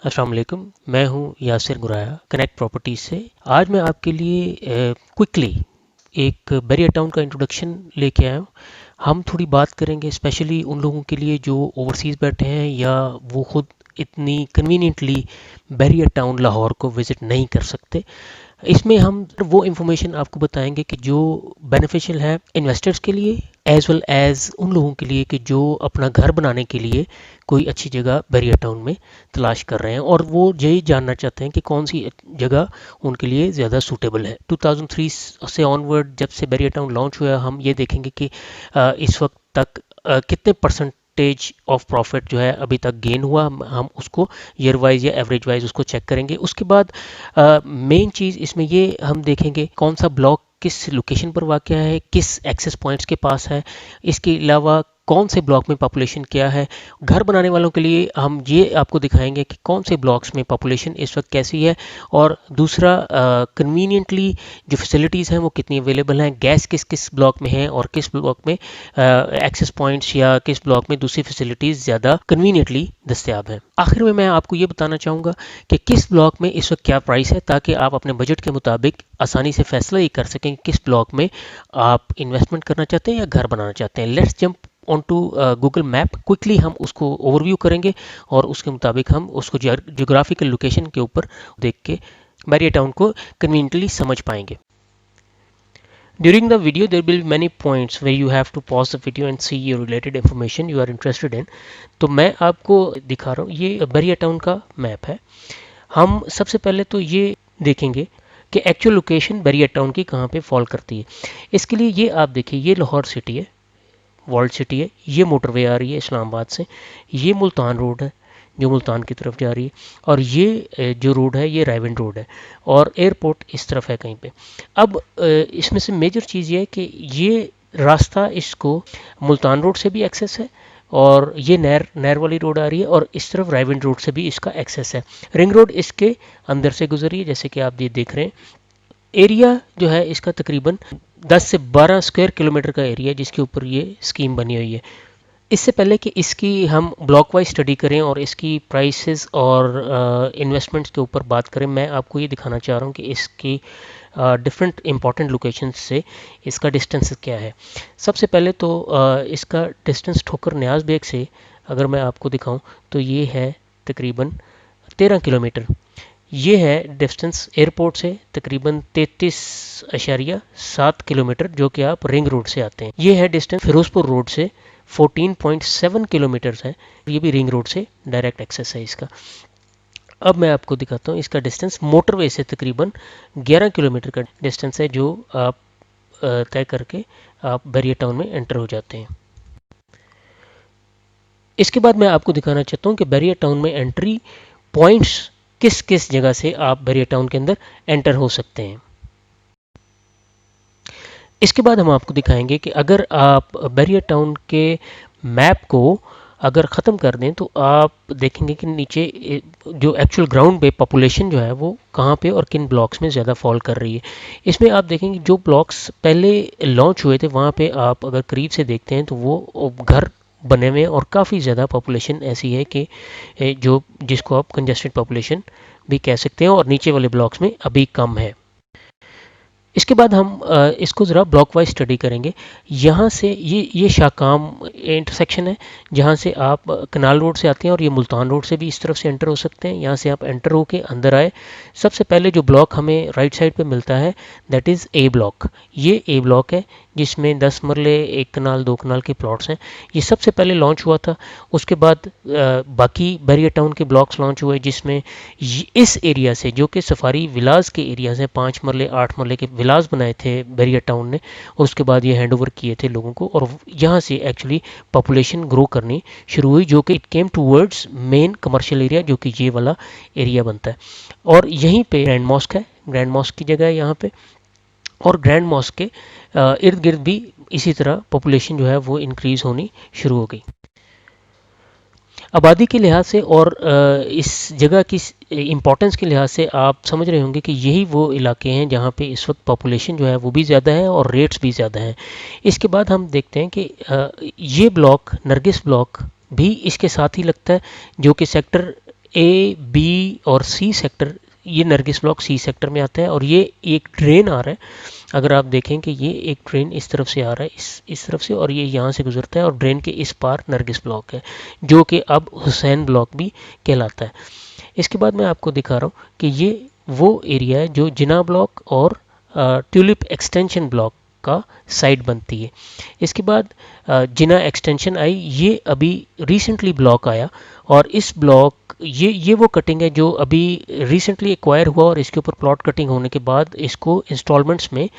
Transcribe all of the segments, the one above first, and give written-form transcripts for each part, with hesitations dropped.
अस्सलाम वालेकुम। मैं हूं यासिर गुराया कनेक्ट प्रॉपर्टीज से। आज मैं आपके लिए क्विकली एक बैरियर टाउन का इंट्रोडक्शन लेके आया हूं। हम थोड़ी बात करेंगे स्पेशली उन लोगों के लिए जो ओवरसीज़ बैठे हैं या वो खुद इतनी कन्वीनियंटली बैरियर टाउन लाहौर को विज़िट नहीं कर सकते। इसमें हम वो इन्फॉर्मेशन आपको बताएंगे कि जो बेनिफिशियल है इन्वेस्टर्स के लिए एज वेल एज उन लोगों के लिए कि जो अपना घर बनाने के लिए कोई अच्छी जगह बैरियर टाउन में तलाश कर रहे हैं और वो यही जानना चाहते हैं कि कौन सी जगह उनके लिए ज़्यादा सूटेबल है। 2003 से ऑनवर्ड जब से बैरियर टाउन लॉन्च हुआ हम ये देखेंगे कि इस वक्त तक कितने परसेंटेज ऑफ प्रॉफिट जो है अभी तक गेन हुआ। हम उसको ईयर वाइज या एवरेज वाइज उसको चेक करेंगे। उसके बाद मेन चीज़ इसमें ये हम देखेंगे कौन सा ब्लॉक किस लोकेशन पर वाक़ है, किस एक्सेस पॉइंट्स के पास है, इसके अलावा कौन से ब्लॉक में पॉपुलेशन क्या है। घर बनाने वालों के लिए हम ये आपको दिखाएंगे कि कौन से ब्लॉक्स में पॉपुलेशन इस वक्त कैसी है और दूसरा कन्वीनियंटली जो फैसिलिटीज़ हैं वो कितनी अवेलेबल हैं, गैस किस किस ब्लॉक में है और किस ब्लॉक में एक्सेस पॉइंट्स या किस ब्लॉक में दूसरी फैसिलिटीज़ ज़्यादा कन्वीनियंटली दस्तियाब हैं। आखिर में मैं आपको ये बताना चाहूँगा कि किस ब्लॉक में इस वक्त क्या प्राइस है ताकि आप अपने बजट के मुताबिक आसानी से फैसला ये कर सकें कि किस ब्लॉक में आप इन्वेस्टमेंट करना चाहते हैं या घर बनाना चाहते हैं। Let's jump on to Google map. Quickly हम उसको ओवरव्यू करेंगे और उसके मुताबिक हम उसको जियोग्राफिकल लोकेशन के ऊपर देख के बैरियर टाउन को कन्वीनियंटली समझ पाएंगे। During the video there will be many points where you have to pause the video and see your related information you are interested in। तो मैं आपको दिखा रहा हूँ ये बैरियर टाउन का मैप है। हम सबसे पहले तो ये देखेंगे कि एक्चुअल लोकेशन बैरियर टाउन की कहाँ पे फॉल करती है। इसके लिए ये आप देखिए ये लाहौर सिटी है, वर्ल्ड सिटी है, ये मोटरवे आ रही है इस्लामाबाद से, ये मुल्तान रोड है जो मुल्तान की तरफ जा रही है और ये जो रोड है ये रायवन रोड है और एयरपोर्ट इस तरफ है कहीं पे। अब इसमें से मेजर चीज़ ये है कि ये रास्ता इसको मुल्तान रोड से भी एक्सेस है और ये नहर नहर वाली रोड आ रही है और इस तरफ रायवन रोड से भी इसका एक्सेस है। रिंग रोड इसके अंदर से गुजर रही है जैसे कि आप ये देख रहे हैं। एरिया जो है इसका तकरीबन 10 से 12 स्क्वायर किलोमीटर का एरिया है जिसके ऊपर ये स्कीम बनी हुई है। इससे पहले कि इसकी हम ब्लॉक वाइज स्टडी करें और इसकी प्राइसेस और इन्वेस्टमेंट्स के ऊपर बात करें, मैं आपको ये दिखाना चाह रहा हूँ कि इसकी डिफरेंट इंपॉर्टेंट लोकेशन से इसका डिस्टेंस क्या है। सबसे पहले तो इसका डिस्टेंस ठोकर न्याज बेग से अगर मैं आपको दिखाऊं तो ये है तकरीबन 13 किलोमीटर। ये है डिस्टेंस एयरपोर्ट से तकरीबन 33.7 किलोमीटर जो कि आप रिंग रोड से आते हैं। ये है डिस्टेंस फिरोजपुर रोड से 14.7 किलोमीटर्स है। ये भी रिंग रोड से डायरेक्ट एक्सेस है इसका। अब मैं आपको दिखाता हूँ इसका डिस्टेंस मोटरवे से तकरीबन 11 किलोमीटर का डिस्टेंस है जो आप तय करके आप बैरियर टाउन में एंटर हो जाते हैं। इसके बाद मैं आपको दिखाना चाहता हूँ कि बैरियर टाउन में एंट्री पॉइंट्स किस किस जगह से आप बैरियर टाउन के अंदर एंटर हो सकते हैं। इसके बाद हम आपको दिखाएंगे कि अगर आप बैरियर टाउन के मैप को अगर ख़त्म कर दें तो आप देखेंगे कि नीचे जो एक्चुअल ग्राउंड पे पॉपुलेशन जो है वो कहाँ पे और किन ब्लॉक्स में ज़्यादा फॉल कर रही है। इसमें आप देखेंगे जो ब्लॉक्स पहले लॉन्च हुए थे वहाँ पे आप अगर करीब से देखते हैं तो वो घर बने हुए और काफ़ी ज़्यादा पॉपुलेशन ऐसी है कि जो जिसको आप कंजेस्टेड पॉपुलेशन भी कह सकते हैं और नीचे वाले ब्लॉक्स में अभी कम है। इसके बाद हम इसको ज़रा ब्लॉक वाइज स्टडी करेंगे। यहाँ से ये शाकाम इंटरसेक्शन है जहाँ से आप कनाल रोड से आते हैं और ये मुल्तान रोड से भी इस तरफ से एंटर हो सकते हैं। यहाँ से आप एंटर होके अंदर आए। सबसे पहले जो ब्लॉक हमें राइट साइड पे मिलता है दैट इज़ ए ब्लॉक। ये ए ब्लॉक है जिसमें 10 मरले 1 कनाल 2 कनाल के प्लॉट्स हैं। ये सबसे पहले लॉन्च हुआ था। उसके बाद बाकी बैरियर टाउन के ब्लॉक्स लॉन्च हुए जिसमें इस एरिया से जो कि सफारी विलास के एरिया से 5 मरले 8 मरले के विलास बनाए थे बैरियर टाउन ने और उसके बाद ये हैंड ओवर किए थे लोगों को और यहाँ से एक्चुअली पॉपुलेशन ग्रो करनी शुरू हुई जो कि it came towards main commercial area जो कि ये वाला एरिया बनता है। और यहीं पे ग्रैंड मॉस्क है, ग्रैंड मॉस्क की जगह है यहाँ पे और ग्रैंड मॉस्क के इर्द गिर्द भी इसी तरह पॉपुलेशन जो है वो इंक्रीज होनी शुरू हो गई। आबादी के लिहाज से और इस जगह की इम्पोर्टेंस के लिहाज से आप समझ रहे होंगे कि यही वो इलाके हैं जहाँ पे इस वक्त पॉपुलेशन जो है वो भी ज़्यादा है और रेट्स भी ज़्यादा हैं। इसके बाद हम देखते हैं कि ये ब्लॉक नरगिस ब्लॉक भी इसके साथ ही लगता है जो कि सेक्टर ए, बी और सी सेक्टर, ये नरगिस ब्लॉक सी सेक्टर में आता है। और ये एक ड्रेन आ रहा है, अगर आप देखें कि ये एक ड्रेन इस तरफ से आ रहा है, इस तरफ से, और ये यहाँ से गुजरता है और ड्रेन के इस पार नरगिस ब्लॉक है, जो कि अब हुसैन ब्लॉक भी कहलाता है। इसके बाद मैं आपको दिखा रहा हूँ कि ये वो एरिया है जो जिना ब्लॉक और ट्यूलिप एक्सटेंशन ब्लॉक का साइड बनती है। इसके बाद जिना एक्सटेंशन आई, ये अभी रिसेंटली ब्लॉक आया, और इस ब्लॉक ये वो कटिंग है जो अभी रिसेंटली एक्वायर हुआ, और इसके ऊपर प्लॉट कटिंग होने के बाद इसको इंस्टॉलमेंट्स में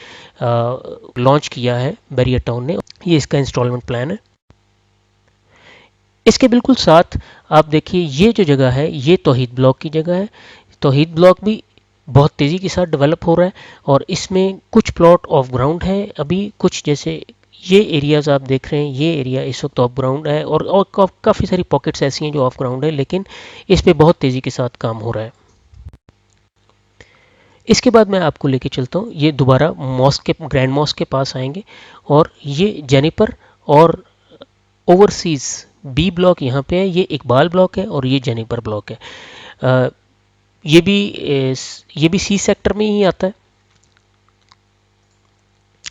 लॉन्च किया है बैरियर टाउन ने। ये इसका इंस्टॉलमेंट प्लान है। इसके बिल्कुल साथ आप देखिए, ये जो जगह है ये तौहीद ब्लॉक की जगह है। तौहीद ब्लॉक भी बहुत तेज़ी के साथ डेवलप हो रहा है, और इसमें कुछ प्लॉट ऑफ ग्राउंड है अभी, कुछ जैसे ये एरियाज आप देख रहे हैं, ये एरिया इस वक्त ऑफ ग्राउंड है, और काफ़ी सारी पॉकेट्स ऐसी हैं जो ऑफ ग्राउंड है, लेकिन इस पे बहुत तेज़ी के साथ काम हो रहा है। इसके बाद मैं आपको लेके चलता हूँ, ये दोबारा मॉस्क के, ग्रैंड मॉस्क के पास आएंगे, और ये जेनिपर और ओवरसीज बी ब्लॉक यहाँ पे है, ये इकबाल ब्लॉक है, और ये जेनिपर ब्लॉक है। अ, ये भी ये भी सी सेक्टर में ही आता है।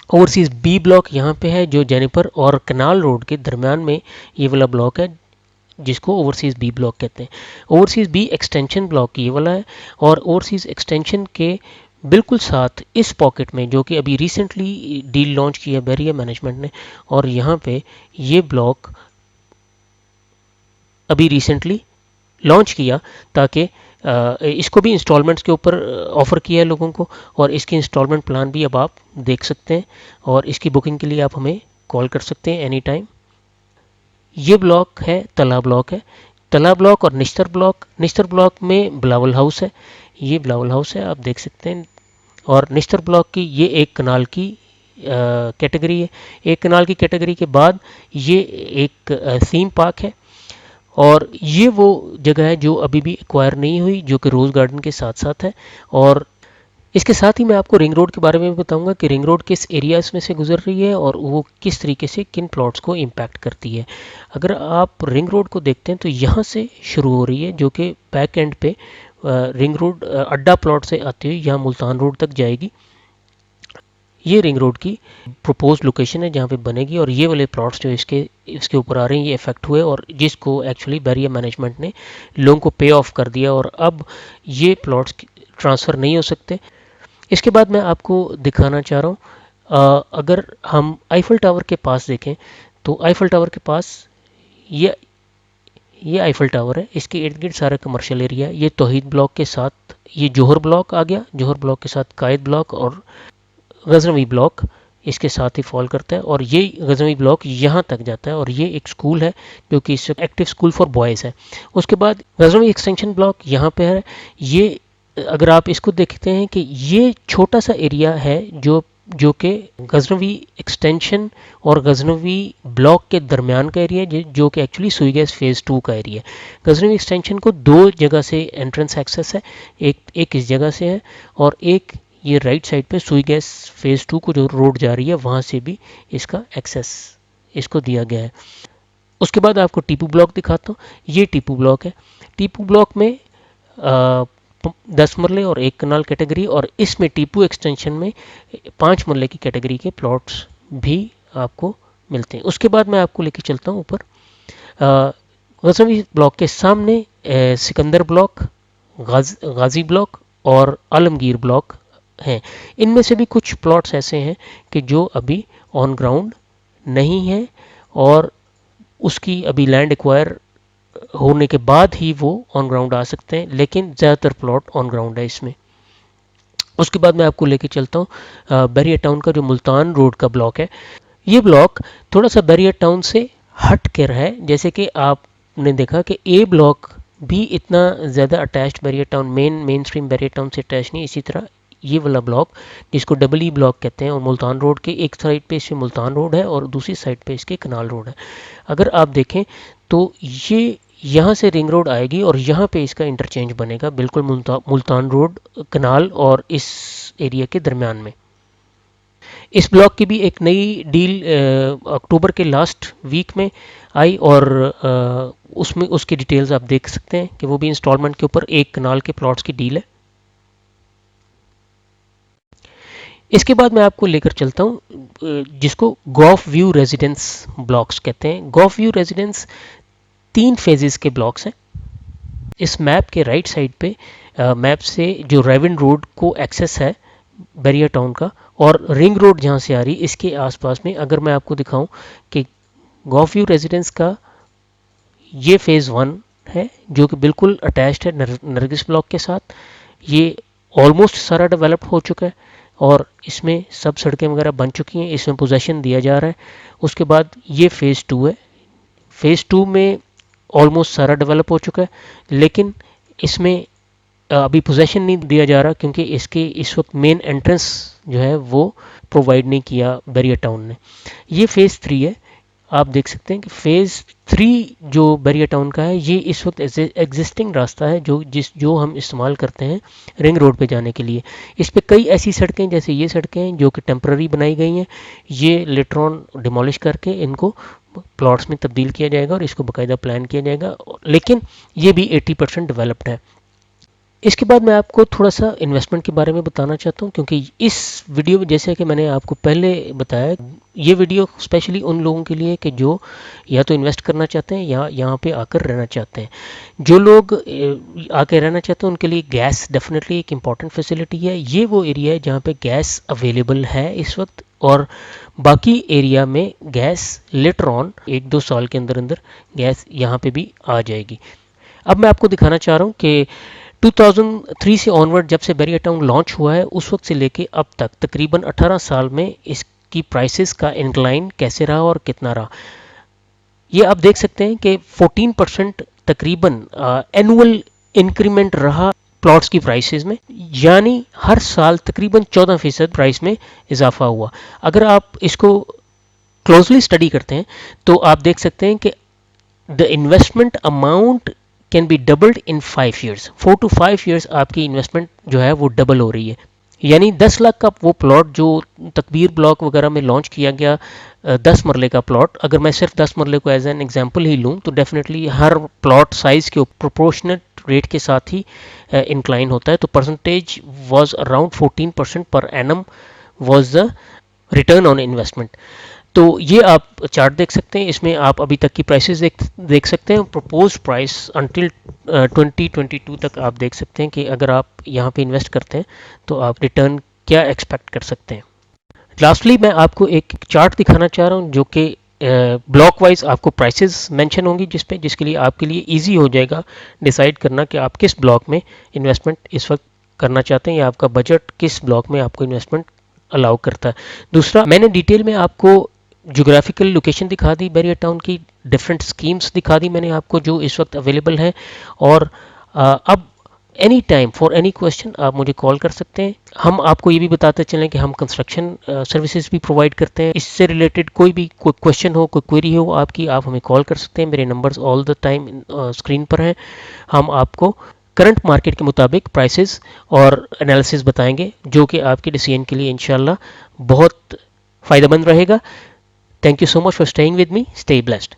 ओवरसीज बी ब्लॉक यहाँ पे है, जो जेनिपर और कनाल रोड के दरमियान में ये वाला ब्लॉक है, जिसको ओवरसीज बी ब्लॉक कहते हैं। ओवरसीज बी एक्सटेंशन ब्लॉक ये वाला है, और ओवरसीज एक्सटेंशन के बिल्कुल साथ इस पॉकेट में, जो कि अभी रिसेंटली डील लॉन्च किया बैरियर मैनेजमेंट ने, और यहाँ पे ये ब्लॉक अभी रिसेंटली लॉन्च किया, ताकि इसको भी इंस्टॉलमेंट्स के ऊपर ऑफ़र किया है लोगों को, और इसकी इंस्टॉलमेंट प्लान भी अब आप देख सकते हैं, और इसकी बुकिंग के लिए आप हमें कॉल कर सकते हैं एनी टाइम। ये ब्लॉक है, तला ब्लॉक है। तला ब्लॉक और निश्तर ब्लॉक में बिलावल हाउस है, ये बिलावल हाउस है, आप देख सकते हैं। और निश्तर ब्लॉक की ये एक कनाल की कैटेगरी है। एक कनाल की कैटेगरी के बाद ये एक थीम पार्क है, और ये वो जगह है जो अभी भी एक्वायर नहीं हुई, जो कि रोज़ गार्डन के साथ साथ है। और इसके साथ ही मैं आपको रिंग रोड के बारे में भी बताऊंगा कि रिंग रोड किस एरियाज में से गुजर रही है, और वो किस तरीके से किन प्लॉट्स को इम्पैक्ट करती है। अगर आप रिंग रोड को देखते हैं तो यहाँ से शुरू हो रही है, जो कि बैक एंड पे रिंग रोड अड्डा प्लॉट से आती हुई यहाँ मुल्तान रोड तक जाएगी। ये रिंग रोड की प्रपोज लोकेशन है जहाँ पे बनेगी, और ये वाले प्लॉट्स जो इसके ऊपर आ रहे हैं ये इफेक्ट हुए, और जिसको एक्चुअली बैरियर मैनेजमेंट ने लोगों को पे ऑफ कर दिया, और अब ये प्लॉट्स ट्रांसफ़र नहीं हो सकते। इसके बाद मैं आपको दिखाना चाह रहा हूँ, अगर हम आईफल टावर के पास देखें, तो आईफल टावर के पास ये ये आईफल टावर है, इसके इर्द गिर्द सारा कमर्शियल एरिया है। ये तौहीद ब्लॉक के साथ ये जौहर ब्लॉक आ गया, जौहर ब्लॉक के साथ कायद ब्लॉक और गजनवी ब्लॉक इसके साथ ही फॉल करता है, और ये गजनवी ब्लॉक यहाँ तक जाता है, और ये एक स्कूल है जो कि इस एक्टिव स्कूल फॉर बॉयज़ है। उसके बाद गजनवी एक्सटेंशन ब्लॉक यहाँ पे है। ये अगर आप इसको देखते हैं कि ये छोटा सा एरिया है जो कि गजनवी एक्सटेंशन और गजनवी ब्लॉक के दरमियान का एरिया है, जो कि एक्चुअली सुई गैस फेज़ 2 का एरिया है। गजनवी एक्सटेंशन को दो जगह से एंट्रेंस एक्सेस है, एक इस जगह से है, और एक ये राइट साइड पे सुई गैस फेज़ 2 को जो रोड जा रही है वहाँ से भी इसका एक्सेस इसको दिया गया है। उसके बाद आपको टीपू ब्लॉक दिखाता हूँ। ये टीपू ब्लॉक है। टीपू ब्लॉक में 10 मरले और 1 कनाल कैटेगरी, और इसमें टीपू एक्सटेंशन में 5 मरले की कैटेगरी के प्लॉट्स भी आपको मिलते हैं। उसके बाद मैं आपको लेके चलता हूँ ऊपर, गजनवी ब्लॉक के सामने सिकंदर ब्लॉक, गाजी ब्लॉक और आलमगीर ब्लॉक हैं। इनमें से भी कुछ प्लॉट्स ऐसे हैं कि जो अभी ऑन ग्राउंड नहीं है, और उसकी अभी लैंड एक्वायर होने के बाद ही वो ऑन ग्राउंड आ सकते हैं, लेकिन ज़्यादातर प्लॉट ऑन ग्राउंड है इसमें। उसके बाद मैं आपको लेके चलता हूँ बैरियर टाउन का जो मुल्तान रोड का ब्लॉक है। ये ब्लॉक थोड़ा सा बैरियर टाउन से हट कर है, जैसे कि आपने देखा कि ए ब्लॉक भी इतना ज़्यादा attached barrier town main stream barrier town से अटैच नहीं, इसी तरह ये वाला ब्लॉक जिसको डबल ई ब्लॉक कहते हैं, और मुल्तान रोड के एक साइड पे इसमें मुल्तान रोड है और दूसरी साइड पे इसके कनाल रोड है। अगर आप देखें तो ये यहाँ से रिंग रोड आएगी, और यहाँ पे इसका इंटरचेंज बनेगा बिल्कुल मुल्तान रोड कनाल और इस एरिया के दरमियान में। इस ब्लॉक की भी एक नई डील अक्टूबर के लास्ट वीक में आई और उसमें उसकी डिटेल्स आप देख सकते हैं कि वो भी इंस्टॉलमेंट के ऊपर 1 कनाल के प्लॉट्स की डील है। इसके बाद मैं आपको लेकर चलता हूँ जिसको गॉफ व्यू रेजिडेंस ब्लॉक्स कहते हैं। गॉफ व्यू रेजिडेंस 3 फेजेस के ब्लॉक्स हैं। इस मैप के राइट साइड पे मैप से जो रेवन रोड को एक्सेस है बैरियर टाउन का और रिंग रोड जहाँ से आ रही इसके आसपास में अगर मैं आपको दिखाऊं कि गॉफ व्यू रेजिडेंस का ये फेज़ 1 है जो कि बिल्कुल अटैच्ड है नरगिस ब्लॉक के साथ। ये ऑलमोस्ट सारा डेवलप हो चुका है और इसमें सब सड़कें वगैरह बन चुकी हैं, इसमें पोजेसन दिया जा रहा है। उसके बाद ये फेज़ 2 है। फेज़ 2 में ऑलमोस्ट सारा डेवलप हो चुका है लेकिन इसमें अभी पोजेसन नहीं दिया जा रहा क्योंकि इसके इस वक्त मेन एंट्रेंस जो है वो प्रोवाइड नहीं किया बैरियर टाउन ने। ये फेज़ 3 है। आप देख सकते हैं कि फेज़ 3 जो बैरियर टाउन का है ये इस वक्त एग्जिस्टिंग रास्ता है जो हम इस्तेमाल करते हैं रिंग रोड पे जाने के लिए। इस पे कई ऐसी सड़कें जैसे ये सड़कें हैं जो कि टेम्पररी बनाई गई हैं। ये लेटर ऑन डिमोलिश करके इनको प्लॉट्स में तब्दील किया जाएगा और इसको बाकायदा प्लान किया जाएगा, लेकिन ये भी 80% डेवलप्ड है। इसके बाद मैं आपको थोड़ा सा इन्वेस्टमेंट के बारे में बताना चाहता हूँ क्योंकि इस वीडियो में जैसे कि मैंने आपको पहले बताया ये वीडियो स्पेशली उन लोगों के लिए कि जो या तो इन्वेस्ट करना चाहते हैं या यहाँ पे आकर रहना चाहते हैं। जो लोग आके रहना चाहते हैं उनके लिए गैस डेफिनेटली एक इम्पॉर्टेंट फैसिलिटी है। ये वो एरिया है जहाँ पे गैस अवेलेबल है इस वक्त और बाकी एरिया में गैस लेटर ऑन 1-2 साल के अंदर अंदर गैस यहाँ पे भी आ जाएगी। अब मैं आपको दिखाना चाह रहा हूँ कि 2003 से ऑनवर्ड जब से बैरियर टाउन लॉन्च हुआ है उस वक्त से लेके अब तक तकरीबन 18 साल में इसकी प्राइसेस का इंक्लाइन कैसे रहा और कितना रहा। ये आप देख सकते हैं कि 14% तकरीबन एनुअल इंक्रीमेंट रहा प्लॉट्स की प्राइसेस में, यानी हर साल तकरीबन 14% प्राइस में इजाफा हुआ। अगर आप इसको क्लोजली स्टडी करते हैं तो आप देख सकते हैं कि the investment amount can be doubled in 5 years. 4 to 5 years आपकी इन्वेस्टमेंट जो है वो डबल हो रही है। यानी 10 लाख का वो प्लॉट जो तकबीर ब्लॉक वगैरह में लॉन्च किया गया 10 मरले का प्लॉट, अगर मैं सिर्फ 10 मरले को एज एन एग्जांपल ही लूँ तो डेफिनेटली हर प्लॉट साइज के प्रोपोर्शनल रेट के साथ ही इंक्लाइन होता है। तो percentage was around 14% per annum was the return on investment. तो ये आप चार्ट देख सकते हैं, इसमें आप अभी तक की प्राइसेस देख सकते हैं। प्रपोज प्राइस अंटिल 2022 तक आप देख सकते हैं कि अगर आप यहाँ पे इन्वेस्ट करते हैं तो आप रिटर्न क्या एक्सपेक्ट कर सकते हैं। लास्टली मैं आपको एक चार्ट दिखाना चाह रहा हूँ जो कि ब्लॉक वाइज आपको प्राइसेस मेंशन होंगी जिसके लिए आपके लिए इजी हो जाएगा डिसाइड करना कि आप किस ब्लॉक में इन्वेस्टमेंट इस वक्त करना चाहते हैं या आपका बजट किस ब्लॉक में आपको इन्वेस्टमेंट अलाउ करता है। दूसरा, मैंने डिटेल में आपको जोग्राफिकल लोकेशन दिखा दी बैरियर टाउन की, डिफरेंट स्कीम्स दिखा दी मैंने आपको जो इस वक्त अवेलेबल है और अब any time for any question आप मुझे कॉल कर सकते हैं। हम आपको ये भी बताते चलें कि हम कंस्ट्रक्शन सर्विसेज भी प्रोवाइड करते हैं। इससे रिलेटेड कोई भी कोई क्वेश्चन हो, कोई क्वेरी हो आपकी, आप हमें कॉल कर सकते हैं। मेरे numbers all the time screen पर हैं। हम आपको करंट मार्केट के मुताबिक प्राइसेस और एनालिसिस बताएंगे जो कि आपके डिसीजन के लिए इंशाल्लाह बहुत फ़ायदेमंद रहेगा। Thank you so much for staying with me. Stay blessed.